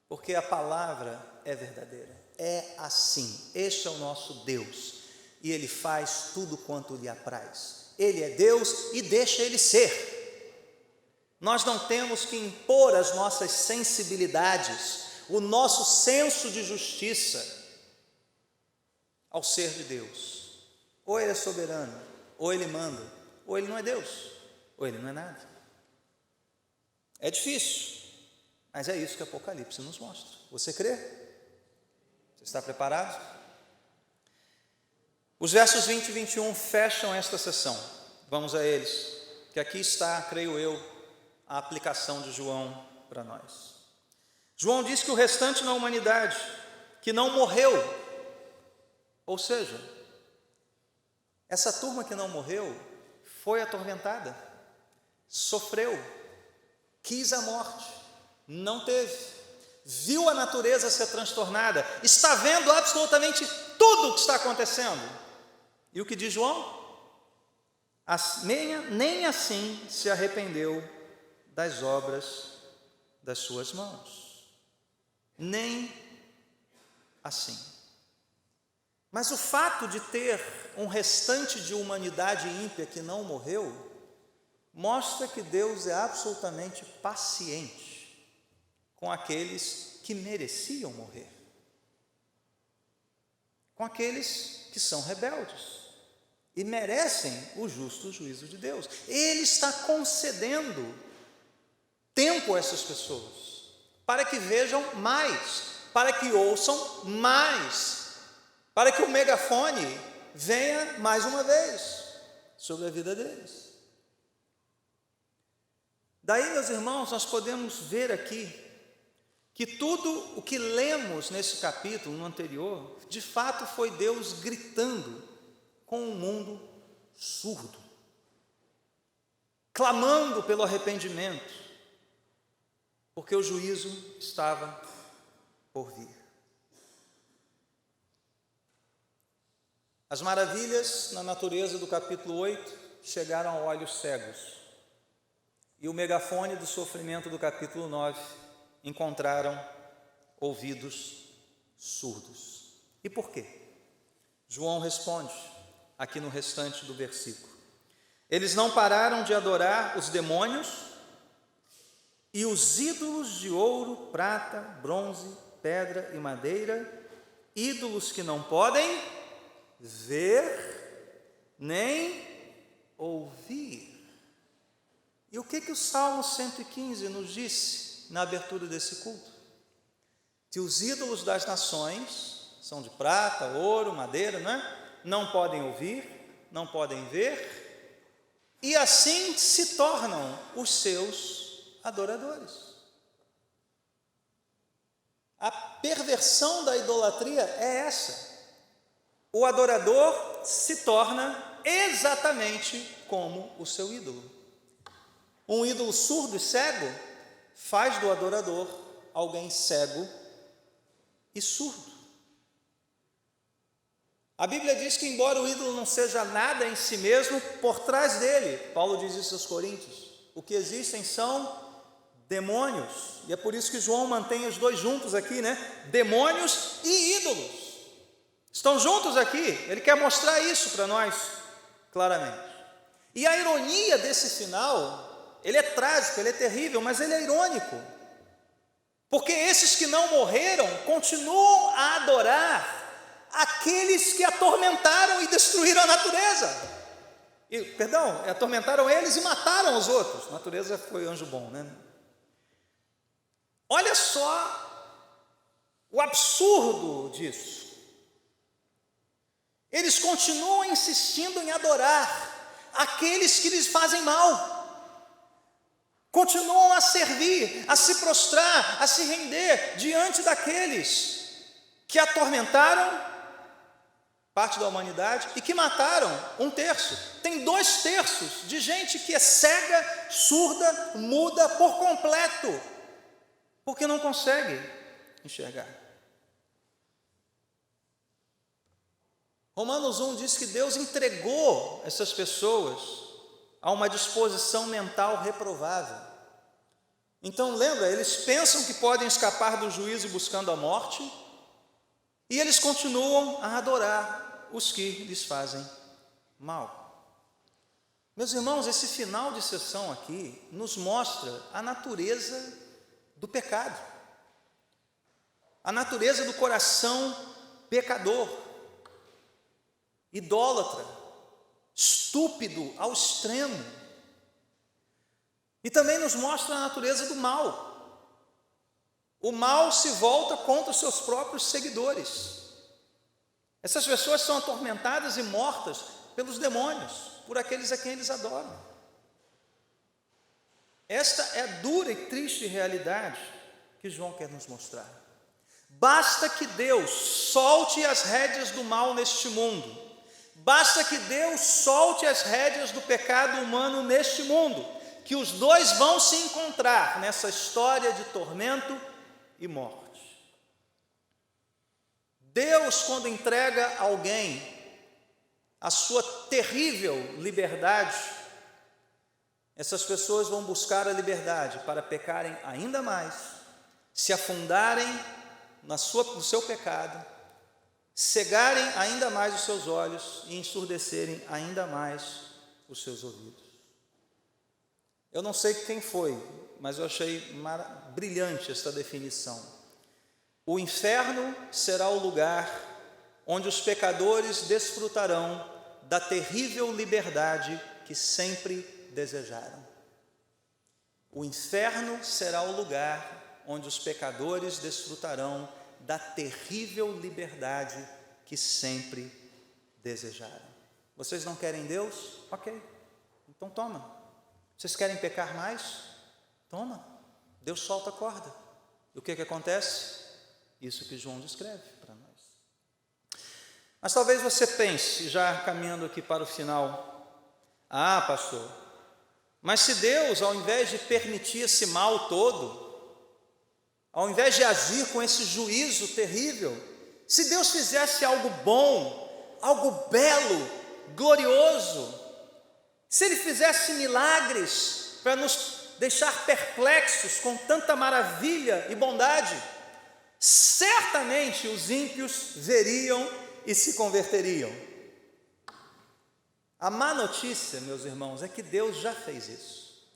porque a palavra é verdadeira. É assim, este é o nosso Deus, e Ele faz tudo quanto lhe apraz. Ele é Deus e deixa Ele ser. Nós não temos que impor as nossas sensibilidades, o nosso senso de justiça ao ser de Deus. Ou Ele é soberano, ou Ele manda, ou Ele não é Deus, ou Ele não é nada. É difícil, mas é isso que Apocalipse nos mostra. Você crê? Você está preparado? Os versos 20 e 21 fecham esta sessão. Vamos a eles, que aqui está, creio eu, a aplicação de João para nós. João diz que o restante da humanidade que não morreu, ou seja, essa turma que não morreu foi atormentada, sofreu, quis a morte, não teve, viu a natureza ser transtornada, está vendo absolutamente tudo o que está acontecendo. E o que diz João? Nem assim se arrependeu das obras das suas mãos. Nem assim. Mas o fato de ter um restante de humanidade ímpia que não morreu, mostra que Deus é absolutamente paciente com aqueles que mereciam morrer, com aqueles que são rebeldes e merecem o justo juízo de Deus. Ele está concedendo tempo a essas pessoas, para que vejam mais, para que ouçam mais, para que o megafone venha mais uma vez sobre a vida deles. Daí, meus irmãos, nós podemos ver aqui que tudo o que lemos nesse capítulo, no anterior, de fato foi Deus gritando com um mundo surdo, clamando pelo arrependimento, porque o juízo estava por vir. As maravilhas na natureza do capítulo 8 chegaram a olhos cegos, e o megafone do sofrimento do capítulo 9 encontraram ouvidos surdos. E por quê? João responde aqui no restante do versículo. Eles não pararam de adorar os demônios e os ídolos de ouro, prata, bronze, pedra e madeira, ídolos que não podem ver nem ouvir. E o que o Salmo 115 nos disse na abertura desse culto? Que os ídolos das nações são de prata, ouro, madeira, não podem ouvir, não podem ver, e assim se tornam os seus adoradores. A perversão da idolatria é essa. O adorador se torna exatamente como o seu ídolo. Um ídolo surdo e cego faz do adorador alguém cego e surdo. A Bíblia diz que, embora o ídolo não seja nada em si mesmo, por trás dele, Paulo diz isso aos Coríntios, o que existem são demônios, e é por isso que João mantém os dois juntos aqui, demônios e ídolos, estão juntos aqui. Ele quer mostrar isso para nós, claramente. E a ironia desse final, ele é trágico, ele é terrível, mas ele é irônico, porque esses que não morreram continuam a adorar aqueles que atormentaram e destruíram a natureza. Atormentaram eles e mataram os outros. A natureza foi anjo bom, Olha só o absurdo disso. Eles continuam insistindo em adorar aqueles que lhes fazem mal. Continuam a servir, a se prostrar, a se render diante daqueles que atormentaram parte da humanidade, e que mataram 1/3. Tem 2/3 de gente que é cega, surda, muda por completo, porque não consegue enxergar. Romanos 1 diz que Deus entregou essas pessoas a uma disposição mental reprovável. Então lembra, eles pensam que podem escapar do juízo buscando a morte, e eles continuam a adorar os que lhes fazem mal. Meus irmãos, esse final de sessão aqui nos mostra a natureza do pecado, a natureza do coração pecador, idólatra, estúpido ao extremo. E também nos mostra a natureza do mal. O mal se volta contra os seus próprios seguidores. Essas pessoas são atormentadas e mortas pelos demônios, por aqueles a quem eles adoram. Esta é a dura e triste realidade que João quer nos mostrar. Basta que Deus solte as rédeas do mal neste mundo. Basta que Deus solte as rédeas do pecado humano neste mundo, que os dois vão se encontrar nessa história de tormento e morte. Deus, quando entrega a alguém a sua terrível liberdade, essas pessoas vão buscar a liberdade para pecarem ainda mais, se afundarem no seu pecado, cegarem ainda mais os seus olhos e ensurdecerem ainda mais os seus ouvidos. Eu não sei quem foi, mas eu achei brilhante esta definição. O inferno será o lugar onde os pecadores desfrutarão da terrível liberdade que sempre desejaram. O inferno será o lugar onde os pecadores desfrutarão da terrível liberdade que sempre desejaram. Vocês não querem Deus? Ok, então toma. Vocês querem pecar mais? Toma, Deus solta a corda. E o que acontece? Isso que João descreve para nós. Mas talvez você pense, já caminhando aqui para o final, pastor, mas se Deus, ao invés de permitir esse mal todo, ao invés de agir com esse juízo terrível, se Deus fizesse algo bom, algo belo, glorioso, se Ele fizesse milagres para nos deixar perplexos com tanta maravilha e bondade, certamente os ímpios veriam e se converteriam. A má notícia, meus irmãos, é que Deus já fez isso.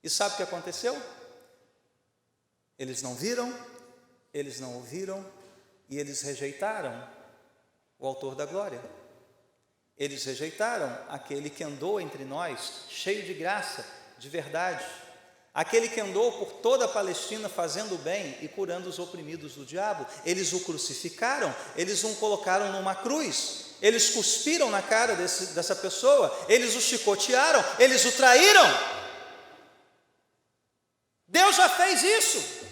E sabe o que aconteceu? Eles não viram, eles não ouviram e eles rejeitaram o autor da glória. Eles rejeitaram aquele que andou entre nós, cheio de graça, de verdade. Aquele que andou por toda a Palestina fazendo o bem e curando os oprimidos do diabo. Eles o crucificaram, eles o colocaram numa cruz, eles cuspiram na cara dessa pessoa, eles o chicotearam, eles o traíram. Deus já fez isso.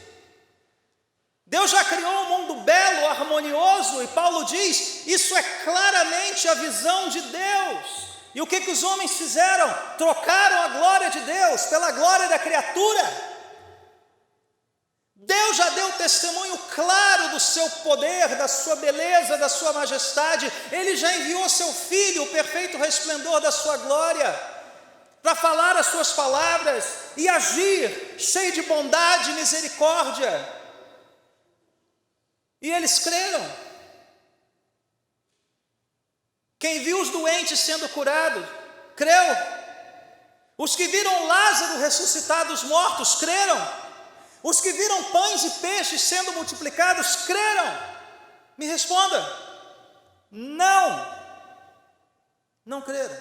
Deus já criou um mundo belo, harmonioso, e Paulo diz, isso é claramente a visão de Deus. E o que os homens fizeram? Trocaram a glória de Deus pela glória da criatura. Deus já deu testemunho claro do seu poder, da sua beleza, da sua majestade. Ele já enviou seu Filho, o perfeito resplendor da sua glória, para falar as suas palavras e agir cheio de bondade e misericórdia. E eles creram. Quem viu os doentes sendo curados, creu. Os que viram Lázaro ressuscitar dos mortos, creram. Os que viram pães e peixes sendo multiplicados, creram. Me responda. Não creram.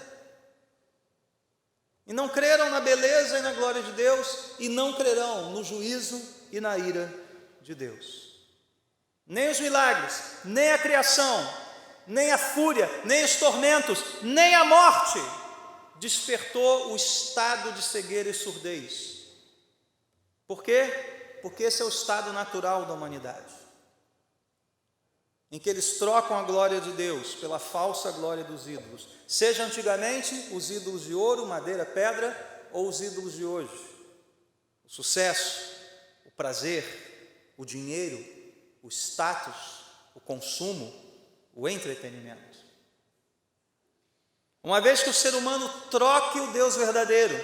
E não creram na beleza e na glória de Deus, e não crerão no juízo e na ira de Deus. Nem os milagres, nem a criação, nem a fúria, nem os tormentos, nem a morte despertou o estado de cegueira e surdez. Por quê? Porque esse é o estado natural da humanidade. em que eles trocam a glória de Deus pela falsa glória dos ídolos, seja antigamente os ídolos de ouro, madeira, pedra, ou os ídolos de hoje, o sucesso, o prazer, o dinheiro, o status, o consumo, o entretenimento. Uma vez que o ser humano troque o Deus verdadeiro,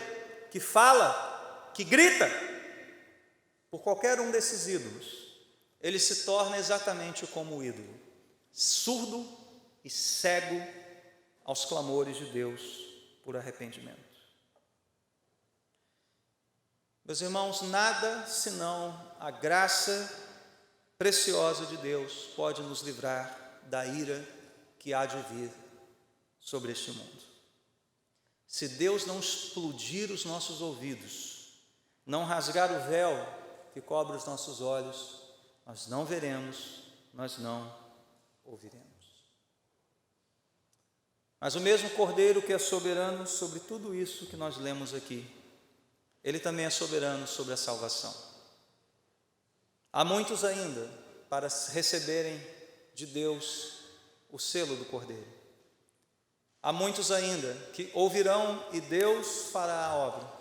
que fala, que grita, por qualquer um desses ídolos, ele se torna exatamente como o ídolo, surdo e cego aos clamores de Deus por arrependimento. Meus irmãos, nada senão a graça preciosa de Deus pode nos livrar da ira que há de vir sobre este mundo. Se Deus não explodir os nossos ouvidos, não rasgar o véu que cobre os nossos olhos, nós não veremos, nós não ouviremos. Mas o mesmo Cordeiro que é soberano sobre tudo isso que nós lemos aqui, ele também é soberano sobre a salvação. Há muitos ainda para receberem de Deus o selo do Cordeiro. Há muitos ainda que ouvirão e Deus fará a obra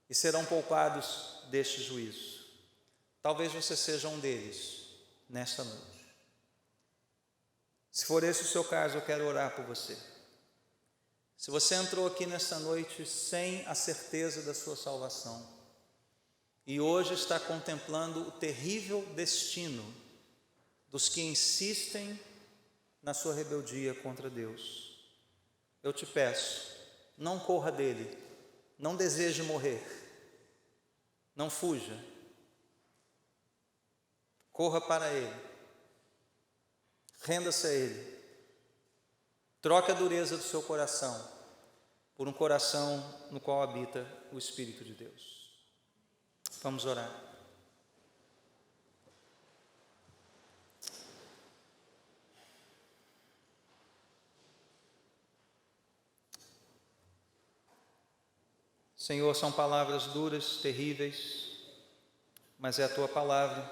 e serão poupados deste juízo. Talvez você seja um deles nesta noite. Se for esse o seu caso, eu quero orar por você. Se você entrou aqui nesta noite sem a certeza da sua salvação e hoje está contemplando o terrível destino dos que insistem na sua rebeldia contra Deus, eu te peço, não corra dele, não deseje morrer, não fuja, corra para ele, renda-se a ele, troque a dureza do seu coração por um coração no qual habita o Espírito de Deus. Vamos orar. Senhor, são palavras duras, terríveis, mas é a Tua palavra.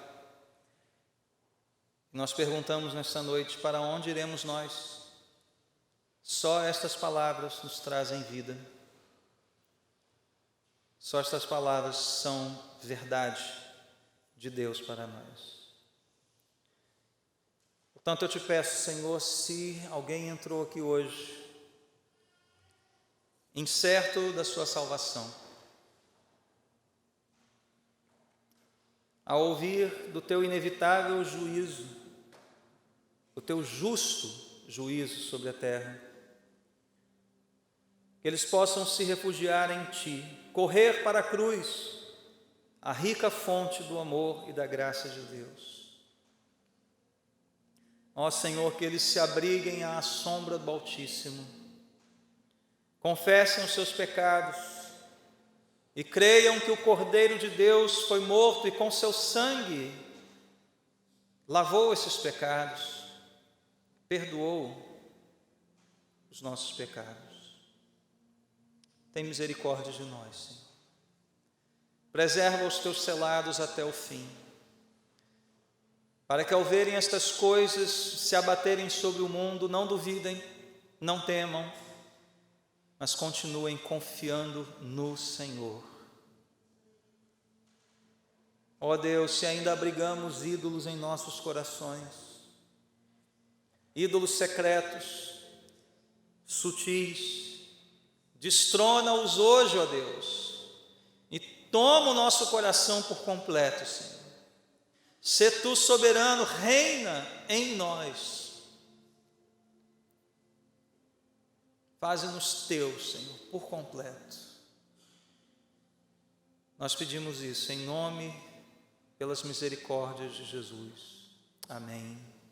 Nós perguntamos nesta noite, para onde iremos nós? Só estas palavras nos trazem vida. Só estas palavras são verdade de Deus para nós. Portanto, eu te peço, Senhor, se alguém entrou aqui hoje incerto da sua salvação, ao ouvir do teu inevitável juízo, do teu justo juízo sobre a terra, que eles possam se refugiar em Ti, correr para a cruz, a rica fonte do amor e da graça de Deus. Ó Senhor, que eles se abriguem à sombra do Altíssimo, confessem os seus pecados e creiam que o Cordeiro de Deus foi morto e com seu sangue lavou esses pecados, perdoou os nossos pecados. Tem misericórdia de nós, Senhor. Preserva os teus selados até o fim, para que ao verem estas coisas se abaterem sobre o mundo, não duvidem, não temam, mas continuem confiando no Senhor. Ó Deus, se ainda abrigamos ídolos em nossos corações, ídolos secretos, sutis, destrona-os hoje, ó Deus, e toma o nosso coração por completo, Senhor. Sê Tu soberano, reina em nós. Faze-nos teus, Senhor, por completo. Nós pedimos isso em nome, pelas misericórdias de Jesus. Amém.